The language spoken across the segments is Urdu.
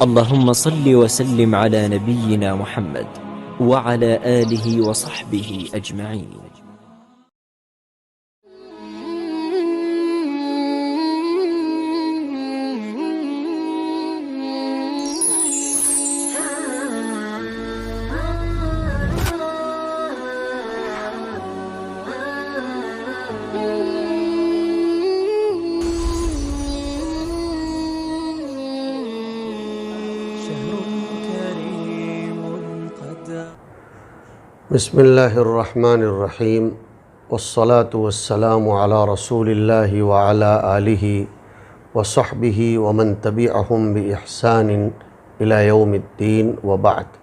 اللهم صل وسلم على نبينا محمد وعلى آله وصحبه أجمعين. بسم اللہ الرحمن الرحیم والصلاة والسلام علی رسول اللہ وعلی آلہ وصحبہ ومن تبعہم بإحسان الی یوم الدین وبعد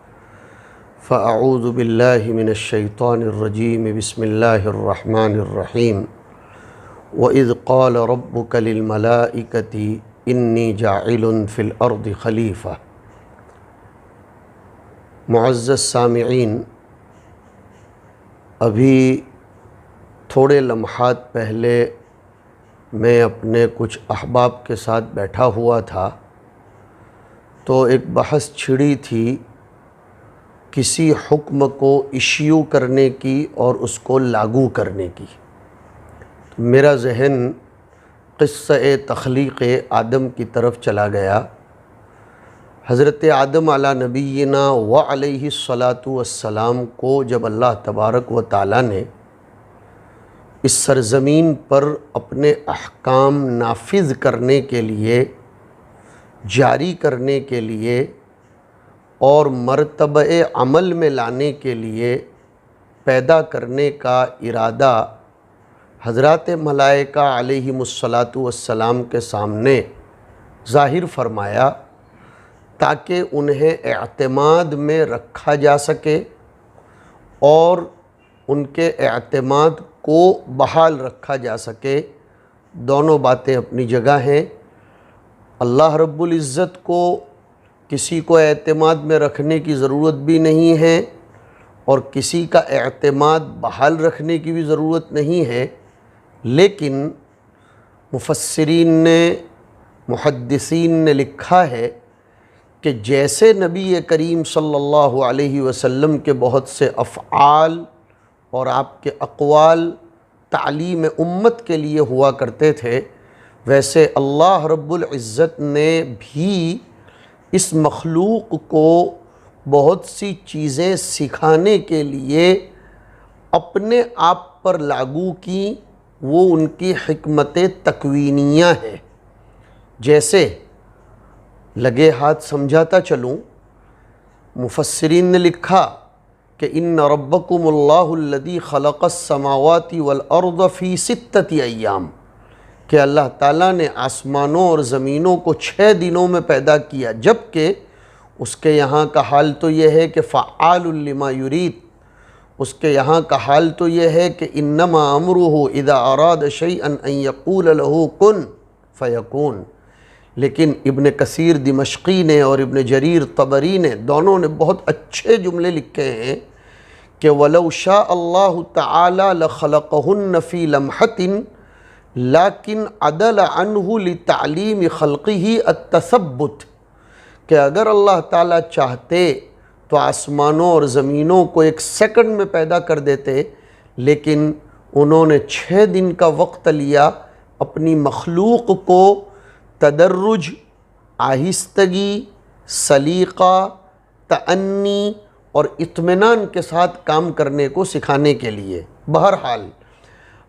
فاعوذ باللہ من الشیطان الرجیم بسم اللہ الرحمن الرحیم وَإِذْ قَالَ رَبُّكَ لِلْمَلَائِكَةِ إِنِّي جَاعِلٌ فِي الْأَرْضِ خلیفہ۔ معزز سامعین، ابھی تھوڑے لمحات پہلے میں اپنے کچھ احباب کے ساتھ بیٹھا ہوا تھا تو ایک بحث چھڑی تھی کسی حکم کو ایشیو کرنے کی اور اس کو لاگو کرنے کی۔ میرا ذہن قصہ تخلیق آدم کی طرف چلا گیا۔ حضرت آدم علی نبینا و علیہ الصلاۃ والسلام کو جب اللہ تبارک و تعالیٰ نے اس سرزمین پر اپنے احکام نافذ کرنے کے لیے، جاری کرنے کے لیے اور مرتبہ عمل میں لانے کے لیے پیدا کرنے کا ارادہ حضرات ملائکہ علیہم الصلاۃ والسلام کے سامنے ظاہر فرمایا تاکہ انہیں اعتماد میں رکھا جا سکے اور ان کے اعتماد کو بحال رکھا جا سکے۔ دونوں باتیں اپنی جگہ ہیں۔ اللہ رب العزت کو کسی کو اعتماد میں رکھنے کی ضرورت بھی نہیں ہے اور کسی کا اعتماد بحال رکھنے کی بھی ضرورت نہیں ہے، لیکن مفسرین نے، محدثین نے لکھا ہے کہ جیسے نبی کریم صلی اللہ علیہ وسلم کے بہت سے افعال اور آپ کے اقوال تعلیم امت کے لیے ہوا کرتے تھے، ویسے اللہ رب العزت نے بھی اس مخلوق کو بہت سی چیزیں سکھانے کے لیے اپنے آپ پر لاگو کی۔ وہ ان کی حکمت تکوینیہ ہے۔ جیسے لگے ہاتھ سمجھاتا چلوں، مفسرین نے لکھا کہ ان ربکم اللہ الذی خلق السماوات والارض فی 6 ایام، کہ اللہ تعالیٰ نے آسمانوں اور زمینوں کو 6 دنوں میں پیدا کیا، جبکہ اس کے یہاں کا حال تو یہ ہے کہ فعال لما یرید، اس کے یہاں کا حال تو یہ ہے کہ انما امرہ اذا اراد شیئا ان یقول له کن فیکون۔ لیکن ابن کثیر دمشقی نے اور ابن جریر طبری نے دونوں نے بہت اچھے جملے لکھے ہیں کہ وَلَوْ شَاءَ اللَّهُ تَعَالَى لَخَلَقَهُنَّ فِي لَمْحَةٍ لَكِنْ عَدَلَ عَنْهُ لِتَعْلِيمِ خَلْقِهِ التَّثَبُّتِ، کہ اگر اللہ تعالیٰ چاہتے تو آسمانوں اور زمینوں کو ایک سیکنڈ میں پیدا کر دیتے، لیکن انہوں نے 6 دن کا وقت لیا اپنی مخلوق کو تدرج، آہستگی، سلیقہ، تأنی اور اطمینان کے ساتھ کام کرنے کو سکھانے کے لیے۔ بہرحال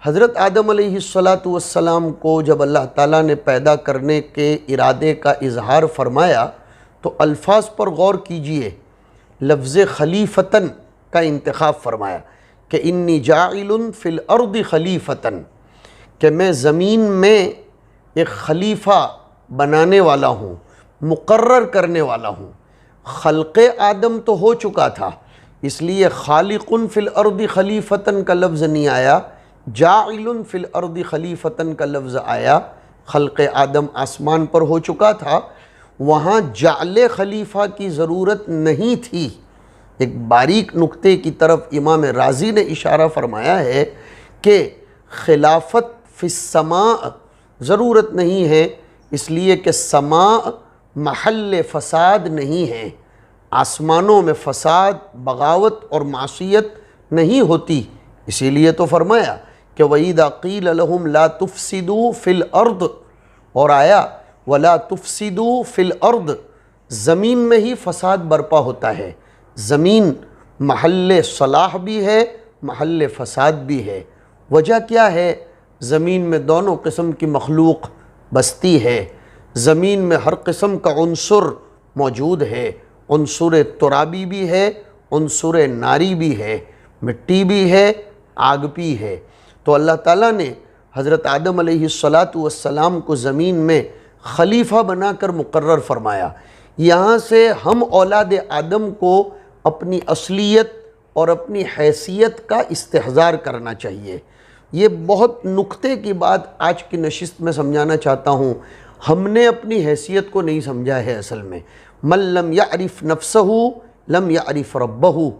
حضرت آدم علیہ السلام کو جب اللہ تعالیٰ نے پیدا کرنے کے ارادے کا اظہار فرمایا تو الفاظ پر غور کیجئے۔ لفظ خلیفتن کا انتخاب فرمایا کہ انی جاعل فی الارض خلیفتن، کہ میں زمین میں ایک خلیفہ بنانے والا ہوں، مقرر کرنے والا ہوں۔ خلق آدم تو ہو چکا تھا، اس لیے خالق فی الارض خلیفتن کا لفظ نہیں آیا، جاعل فی الارض خلیفتن کا لفظ آیا۔ خلق آدم آسمان پر ہو چکا تھا، وہاں جعل خلیفہ کی ضرورت نہیں تھی۔ ایک باریک نکتے کی طرف امام رازی نے اشارہ فرمایا ہے کہ خلافت فی السماء ضرورت نہیں ہے، اس لیے کہ سماء محل فساد نہیں ہیں، آسمانوں میں فساد، بغاوت اور معصیت نہیں ہوتی۔ اسی لیے تو فرمایا کہ وَإِذَا قِيلَ لَهُمْ لَا تُفْسِدُوا فِي الْأَرْضِ، اور آیا وَلَا تُفْسِدُوا فِي الْأَرْضِ، زمین میں ہی فساد برپا ہوتا ہے۔ زمین محل صلاح بھی ہے، محل فساد بھی ہے۔ وجہ کیا ہے؟ زمین میں دونوں قسم کی مخلوق بستی ہے، زمین میں ہر قسم کا عنصر موجود ہے، عنصر ترابی بھی ہے، عنصر ناری بھی ہے، مٹی بھی ہے، آگ بھی ہے۔ تو اللہ تعالیٰ نے حضرت آدم علیہ السلام کو زمین میں خلیفہ بنا کر مقرر فرمایا۔ یہاں سے ہم اولاد آدم کو اپنی اصلیت اور اپنی حیثیت کا استحضار کرنا چاہیے۔ یہ بہت نکتے کی بات آج کی نشست میں سمجھانا چاہتا ہوں۔ ہم نے اپنی حیثیت کو نہیں سمجھا ہے اصل میں۔ من لم یعرف نفسہ لم یعرف ربہ،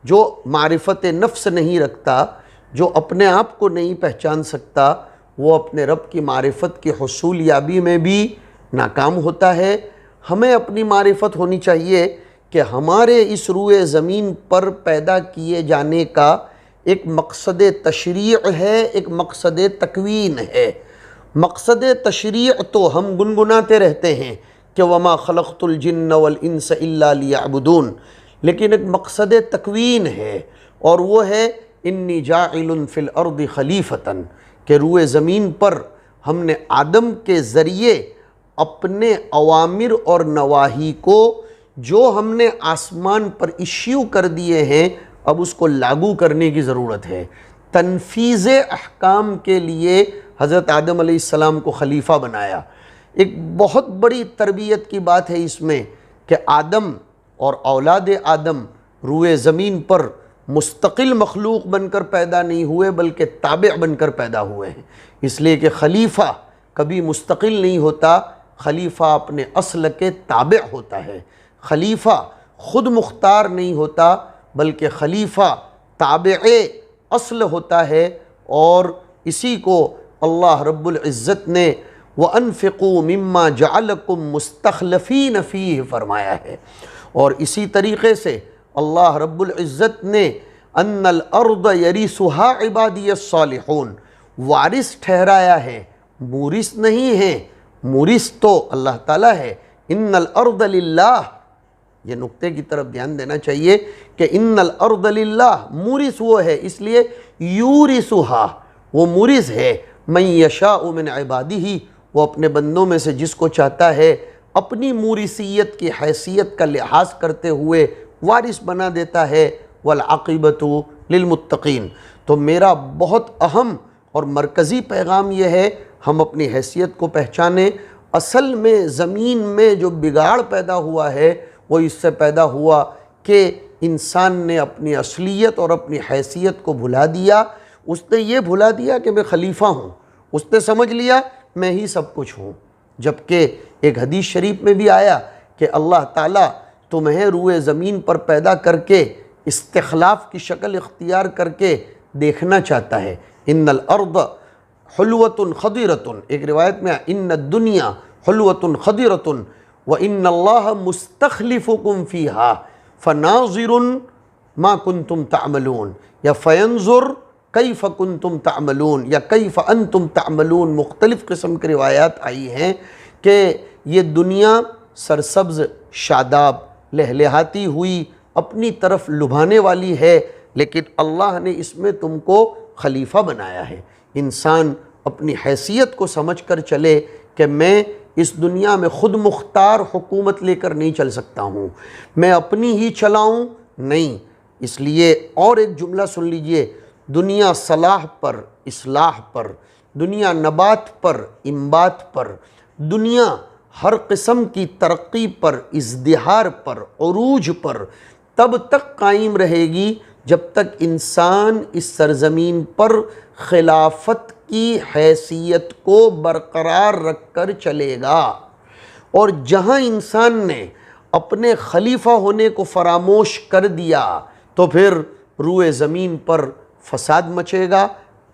جو معرفت نفس نہیں رکھتا، جو اپنے آپ کو نہیں پہچان سکتا، وہ اپنے رب کی معرفت کی حصول یابی میں بھی ناکام ہوتا ہے۔ ہمیں اپنی معرفت ہونی چاہیے کہ ہمارے اس روئے زمین پر پیدا کیے جانے کا ایک مقصد تشریع ہے، ایک مقصد تکوین ہے۔ مقصد تشریع تو ہم گنگناتے رہتے ہیں کہ وما خلقت الجن والانس الا لیعبدون، لیکن ایک مقصد تکوین ہے، اور وہ ہے انی جاعل فی الارض خلیفتاً، کہ روئے زمین پر ہم نے آدم کے ذریعے اپنے اوامر اور نواہی کو جو ہم نے آسمان پر ایشیو کر دیے ہیں، اب اس کو لاگو کرنے کی ضرورت ہے۔ تنفیذ احکام کے لیے حضرت آدم علیہ السلام کو خلیفہ بنایا۔ ایک بہت بڑی تربیت کی بات ہے اس میں کہ آدم اور اولاد آدم روئے زمین پر مستقل مخلوق بن کر پیدا نہیں ہوئے، بلکہ تابع بن کر پیدا ہوئے ہیں۔ اس لیے کہ خلیفہ کبھی مستقل نہیں ہوتا، خلیفہ اپنے اصل کے تابع ہوتا ہے۔ خلیفہ خود مختار نہیں ہوتا، بلکہ خلیفہ تابع اصل ہوتا ہے، اور اسی کو اللہ رب العزت نے وَأَنفِقُوا مِمَّا جَعَلَكُمْ مُسْتَخْلَفِينَ فِيهِ فرمایا ہے۔ اور اسی طریقے سے اللہ رب العزت نے أَنَّ الْأَرْضَ يَرِثُهَا عِبَادِيَ الصَّالِحُونَ وارث ٹھہرایا ہے، مورث نہیں ہے۔ مورث تو اللہ تعالیٰ ہے۔ إِنَّ الْأَرْضَ لِلَّهِ، یہ نقطے کی طرف دھیان دینا چاہیے کہ ان الارض للہ، مورث وہ ہے، اس لیے یورثها، وہ مورث ہے، من یشاء من عبادہ، وہ اپنے بندوں میں سے جس کو چاہتا ہے اپنی مورثیت کی حیثیت کا لحاظ کرتے ہوئے وارث بنا دیتا ہے۔ والعاقبۃ للمتقین۔ تو میرا بہت اہم اور مرکزی پیغام یہ ہے، ہم اپنی حیثیت کو پہچانیں۔ اصل میں زمین میں جو بگاڑ پیدا ہوا ہے وہ اس سے پیدا ہوا کہ انسان نے اپنی اصلیت اور اپنی حیثیت کو بھلا دیا۔ اس نے یہ بھلا دیا کہ میں خلیفہ ہوں، اس نے سمجھ لیا میں ہی سب کچھ ہوں، جبکہ ایک حدیث شریف میں بھی آیا کہ اللہ تعالیٰ تمہیں روئے زمین پر پیدا کر کے استخلاف کی شکل اختیار کر کے دیکھنا چاہتا ہے۔ ان الارض حلوۃ خضرۃ، ایک روایت میں ان الدنیا حلوۃ خضرۃ وَإِنَّ اللَّهَ مُسْتَخْلِفُكُمْ فِيهَا فَنَاظِرٌ مَا كُنْتُمْ تَعْمَلُونَ، یا فَيَنْظُرْ كَيْفَ كُنْتُمْ تَعْمَلُونَ، یا كَيْفَ أَنْتُمْ تَعْمَلُونَ۔ مختلف قسم کی روایات آئی ہیں کہ یہ دنیا سرسبز، شاداب، لہلہاتی ہوئی، اپنی طرف لبھانے والی ہے، لیکن اللہ نے اس میں تم کو خلیفہ بنایا ہے۔ انسان اپنی حیثیت کو سمجھ کر چلے کہ میں اس دنیا میں خود مختار حکومت لے کر نہیں چل سکتا ہوں، میں اپنی ہی چلاؤں نہیں۔ اس لیے اور ایک جملہ سن لیجئے، دنیا صلاح پر، اصلاح پر، دنیا نبات پر، انبات پر، دنیا ہر قسم کی ترقی پر، ازدہار پر، عروج پر تب تک قائم رہے گی جب تک انسان اس سرزمین پر خلافت کی حیثیت کو برقرار رکھ کر چلے گا۔ اور جہاں انسان نے اپنے خلیفہ ہونے کو فراموش کر دیا تو پھر روئے زمین پر فساد مچے گا۔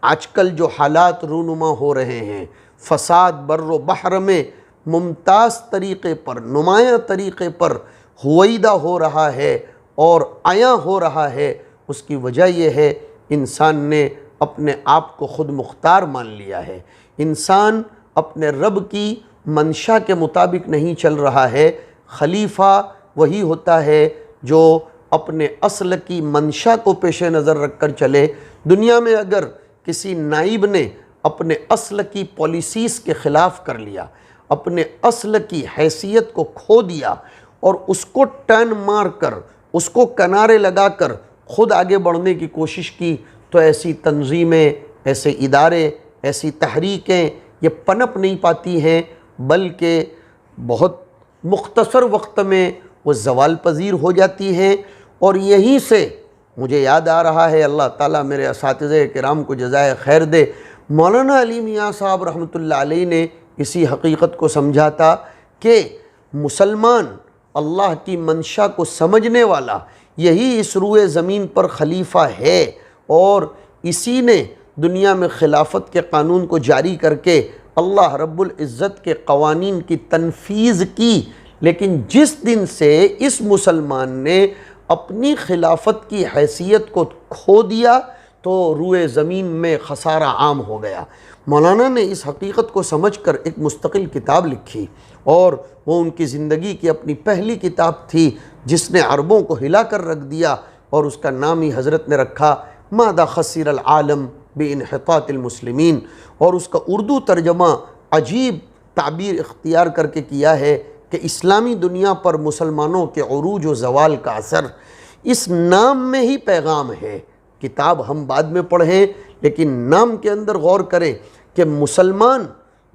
آج کل جو حالات رونما ہو رہے ہیں، فساد بر و بحر میں ممتاز طریقے پر، نمایاں طریقے پر ہویدہ ہو رہا ہے اور عیاں ہو رہا ہے، اس کی وجہ یہ ہے انسان نے اپنے آپ کو خود مختار مان لیا ہے۔ انسان اپنے رب کی منشا کے مطابق نہیں چل رہا ہے۔ خلیفہ وہی ہوتا ہے جو اپنے اصل کی منشا کو پیش نظر رکھ کر چلے۔ دنیا میں اگر کسی نائب نے اپنے اصل کی پالیسیز کے خلاف کر لیا، اپنے اصل کی حیثیت کو کھو دیا اور اس کو ٹرن مار کر، اس کو کنارے لگا کر خود آگے بڑھنے کی کوشش کی، تو ایسی تنظیمیں، ایسے ادارے، ایسی تحریکیں یہ پنپ نہیں پاتی ہیں، بلکہ بہت مختصر وقت میں وہ زوال پذیر ہو جاتی ہیں۔ اور یہیں سے مجھے یاد آ رہا ہے، اللہ تعالیٰ میرے اساتذہ کرام کو جزائے خیر دے، مولانا علی میاں صاحب رحمۃ اللہ علیہ نے اسی حقیقت کو سمجھا تھا کہ مسلمان اللہ کی منشا کو سمجھنے والا یہی اس روئے زمین پر خلیفہ ہے، اور اسی نے دنیا میں خلافت کے قانون کو جاری کر کے اللہ رب العزت کے قوانین کی تنفیذ کی۔ لیکن جس دن سے اس مسلمان نے اپنی خلافت کی حیثیت کو کھو دیا تو روئے زمین میں خسارہ عام ہو گیا۔ مولانا نے اس حقیقت کو سمجھ کر ایک مستقل کتاب لکھی، اور وہ ان کی زندگی کی اپنی پہلی کتاب تھی جس نے عربوں کو ہلا کر رکھ دیا، اور اس کا نام ہی حضرت نے رکھا ماذا خسر العالم بانحطاط المسلمین، اور اس کا اردو ترجمہ عجیب تعبیر اختیار کر کے کیا ہے کہ اسلامی دنیا پر مسلمانوں کے عروج و زوال کا اثر۔ اس نام میں ہی پیغام ہے۔ کتاب ہم بعد میں پڑھیں، لیکن نام کے اندر غور کریں کہ مسلمان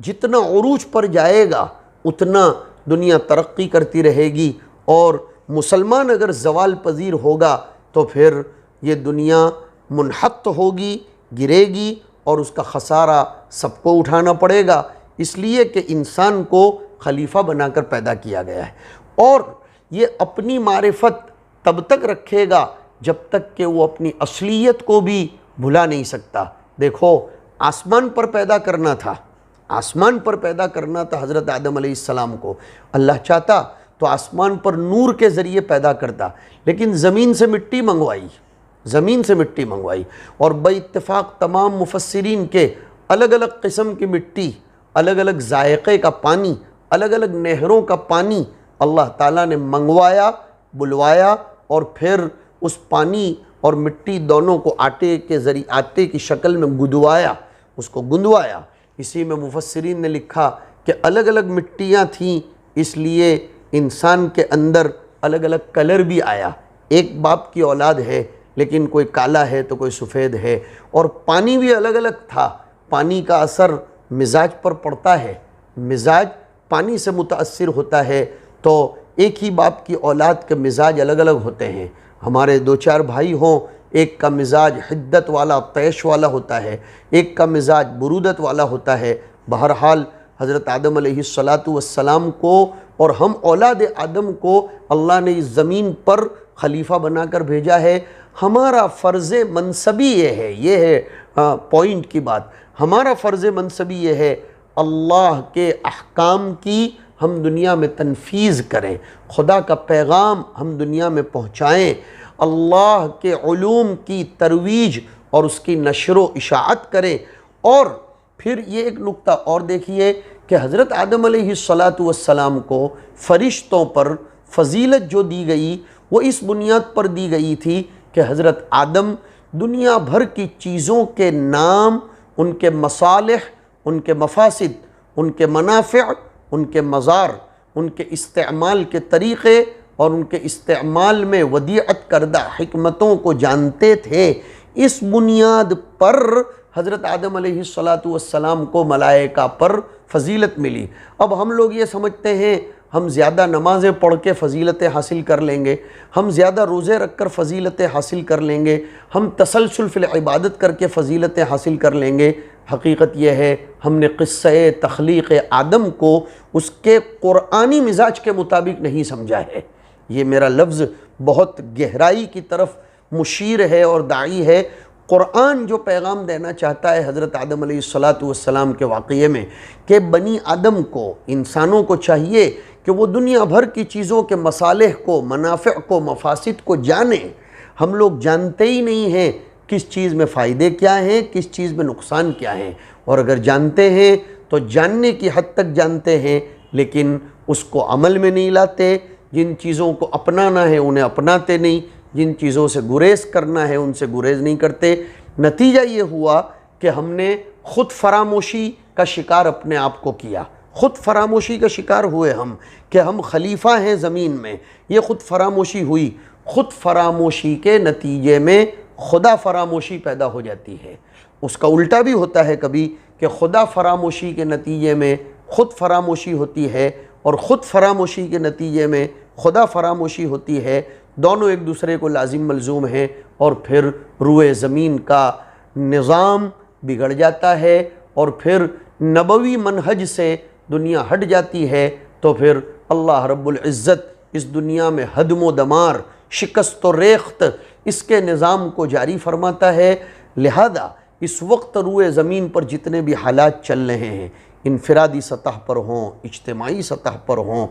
جتنا عروج پر جائے گا اتنا دنیا ترقی کرتی رہے گی، اور مسلمان اگر زوال پذیر ہوگا تو پھر یہ دنیا منحط ہوگی، گرے گی، اور اس کا خسارہ سب کو اٹھانا پڑے گا، اس لیے کہ انسان کو خلیفہ بنا کر پیدا کیا گیا ہے، اور یہ اپنی معرفت تب تک رکھے گا جب تک کہ وہ اپنی اصلیت کو بھی بھلا نہیں سکتا۔ دیکھو، آسمان پر پیدا کرنا تھا، آسمان پر پیدا کرنا تھا حضرت آدم علیہ السلام کو۔ اللہ چاہتا تو آسمان پر نور کے ذریعے پیدا کرتا، لیکن زمین سے مٹی منگوائی، زمین سے مٹی منگوائی، اور بے اتفاق تمام مفسرین کے الگ الگ قسم کی مٹی، الگ الگ ذائقے کا پانی، الگ الگ نہروں کا پانی اللہ تعالیٰ نے منگوایا، بلوایا، اور پھر اس پانی اور مٹی دونوں کو آٹے کے ذریعے، آٹے کی شکل میں گدوایا، اس کو گندوایا۔ اسی میں مفسرین نے لکھا کہ الگ الگ مٹیاں تھیں، اس لیے انسان کے اندر الگ الگ کلر بھی آیا۔ ایک باپ کی اولاد ہے لیکن کوئی کالا ہے تو کوئی سفید ہے، اور پانی بھی الگ الگ تھا۔ پانی کا اثر مزاج پر پڑتا ہے، مزاج پانی سے متاثر ہوتا ہے، تو ایک ہی باپ کی اولاد کے مزاج الگ الگ ہوتے ہیں۔ ہمارے دو چار بھائی ہوں، ایک کا مزاج حدت والا، طیش والا ہوتا ہے، ایک کا مزاج برودت والا ہوتا ہے۔ بہرحال حضرت آدم علیہ السلام کو اور ہم اولاد آدم کو اللہ نے اس زمین پر خلیفہ بنا کر بھیجا ہے۔ ہمارا فرض منصبی یہ ہے پوائنٹ کی بات، ہمارا فرض منصبی یہ ہے اللہ کے احکام کی ہم دنیا میں تنفیذ کریں، خدا کا پیغام ہم دنیا میں پہنچائیں، اللہ کے علوم کی ترویج اور اس کی نشر و اشاعت کریں۔ اور پھر یہ ایک نقطہ اور دیکھیے کہ حضرت آدم علیہ السلام کو فرشتوں پر فضیلت جو دی گئی وہ اس بنیاد پر دی گئی تھی کہ حضرت آدم دنیا بھر کی چیزوں کے نام، ان کے مصالح، ان کے مفاسد، ان کے منافع، ان کے مضار، ان کے استعمال کے طریقے اور ان کے استعمال میں ودیعت کردہ حکمتوں کو جانتے تھے۔ اس بنیاد پر حضرت آدم علیہ السلام کو ملائکہ پر فضیلت ملی۔ اب ہم لوگ یہ سمجھتے ہیں ہم زیادہ نمازیں پڑھ کے فضیلتیں حاصل کر لیں گے، ہم زیادہ روزے رکھ کر فضیلتیں حاصل کر لیں گے، ہم تسلسل فی العبادت کر کے فضیلتیں حاصل کر لیں گے۔ حقیقت یہ ہے ہم نے قصہ تخلیق آدم کو اس کے قرآنی مزاج کے مطابق نہیں سمجھا ہے۔ یہ میرا لفظ بہت گہرائی کی طرف مشیر ہے اور داعی ہے۔ قرآن جو پیغام دینا چاہتا ہے حضرت آدم علیہ السلام کے واقعے میں کہ بنی آدم کو، انسانوں کو چاہیے کہ وہ دنیا بھر کی چیزوں کے مصالح کو، منافع کو، مفاسد کو جانیں۔ ہم لوگ جانتے ہی نہیں ہیں کس چیز میں فائدے کیا ہیں، کس چیز میں نقصان کیا ہیں، اور اگر جانتے ہیں تو جاننے کی حد تک جانتے ہیں لیکن اس کو عمل میں نہیں لاتے۔ جن چیزوں کو اپنانا ہے انہیں اپناتے نہیں، جن چیزوں سے گریز کرنا ہے ان سے گریز نہیں کرتے۔ نتیجہ یہ ہوا کہ ہم نے خود فراموشی کا شکار اپنے آپ کو کیا، خود فراموشی کا شکار ہوئے ہم کہ ہم خلیفہ ہیں زمین میں۔ یہ خود فراموشی ہوئی، خود فراموشی کے نتیجے میں خدا فراموشی پیدا ہو جاتی ہے۔ اس کا الٹا بھی ہوتا ہے کبھی کہ خدا فراموشی کے نتیجے میں خود فراموشی ہوتی ہے اور خود فراموشی کے نتیجے میں خدا فراموشی ہوتی ہے، دونوں ایک دوسرے کو لازم ملزوم ہیں، اور پھر روئے زمین کا نظام بگڑ جاتا ہے اور پھر نبوی منہج سے دنیا ہٹ جاتی ہے، تو پھر اللہ رب العزت اس دنیا میں ہدم و دمار، شکست و ریخت اس کے نظام کو جاری فرماتا ہے۔ لہذا اس وقت روئے زمین پر جتنے بھی حالات چل رہے ہیں، انفرادی سطح پر ہوں، اجتماعی سطح پر ہوں،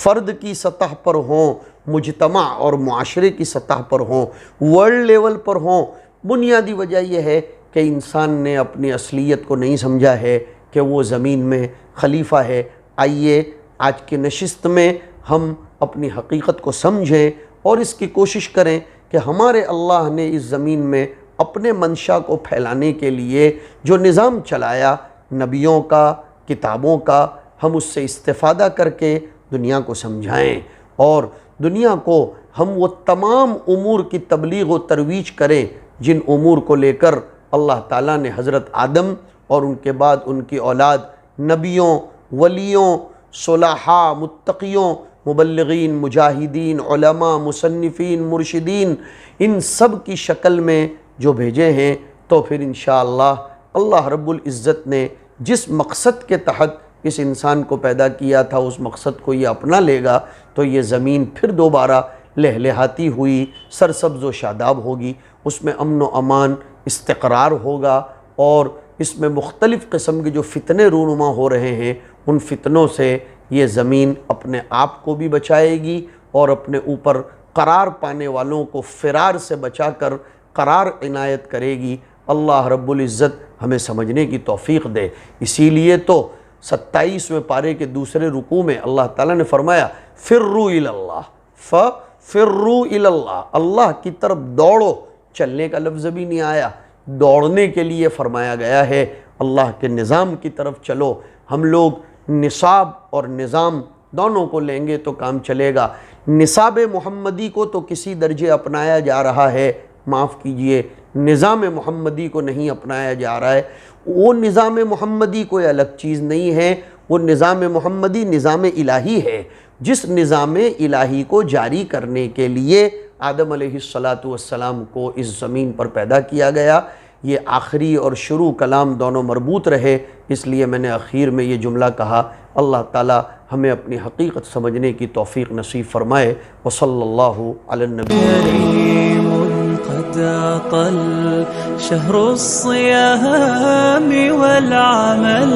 فرد کی سطح پر ہوں، مجتمع اور معاشرے کی سطح پر ہوں، ورلڈ لیول پر ہوں، بنیادی وجہ یہ ہے کہ انسان نے اپنی اصلیت کو نہیں سمجھا ہے کہ وہ زمین میں خلیفہ ہے۔ آئیے آج کی نشست میں ہم اپنی حقیقت کو سمجھیں اور اس کی کوشش کریں کہ ہمارے اللہ نے اس زمین میں اپنے منشا کو پھیلانے کے لیے جو نظام چلایا، نبیوں کا، کتابوں کا، ہم اس سے استفادہ کر کے دنیا کو سمجھائیں اور دنیا کو ہم وہ تمام امور کی تبلیغ و ترویج کریں جن امور کو لے کر اللہ تعالیٰ نے حضرت آدم اور ان کے بعد ان کی اولاد نبیوں، ولیوں، صلحاء، متقیوں، مبلغین، مجاہدین، علماء، مصنفین، مرشدین، ان سب کی شکل میں جو بھیجے ہیں، تو پھر انشاءاللہ اللہ رب العزت نے جس مقصد کے تحت اس انسان کو پیدا کیا تھا اس مقصد کو یہ اپنا لے گا تو یہ زمین پھر دوبارہ لہلہاتی ہوئی سرسبز و شاداب ہوگی، اس میں امن و امان، استقرار ہوگا، اور اس میں مختلف قسم کے جو فتنے رونما ہو رہے ہیں ان فتنوں سے یہ زمین اپنے آپ کو بھی بچائے گی اور اپنے اوپر قرار پانے والوں کو فرار سے بچا کر قرار عنایت کرے گی۔ اللہ رب العزت ہمیں سمجھنے کی توفیق دے۔ اسی لیے تو 27ویں پارے کے دوسرے رکوع میں اللہ تعالیٰ نے فرمایا فروا الی اللہ، فروا الی اللہ، اللہ کی طرف دوڑو۔ چلنے کا لفظ بھی نہیں آیا، دوڑنے کے لیے فرمایا گیا ہے۔ اللہ کے نظام کی طرف چلو۔ ہم لوگ نصاب اور نظام دونوں کو لیں گے تو کام چلے گا۔ نصاب محمدی کو تو کسی درجے اپنایا جا رہا ہے، معاف کیجئے، نظام محمدی کو نہیں اپنایا جا رہا ہے۔ وہ نظام محمدی کوئی الگ چیز نہیں ہے، وہ نظام محمدی نظام الہی ہے۔ جس نظام الہی کو جاری کرنے کے لیے آدم علیہ السلام کو اس زمین پر پیدا کیا گیا، یہ آخری اور شروع کلام دونوں مربوط رہے، اس لیے میں نے اخیر میں یہ جملہ کہا۔ اللہ تعالی ہمیں اپنی حقیقت سمجھنے کی توفیق نصیب فرمائے۔ وصلی اللہ علی النبی۔ قد أطل شهر الصيام والعمل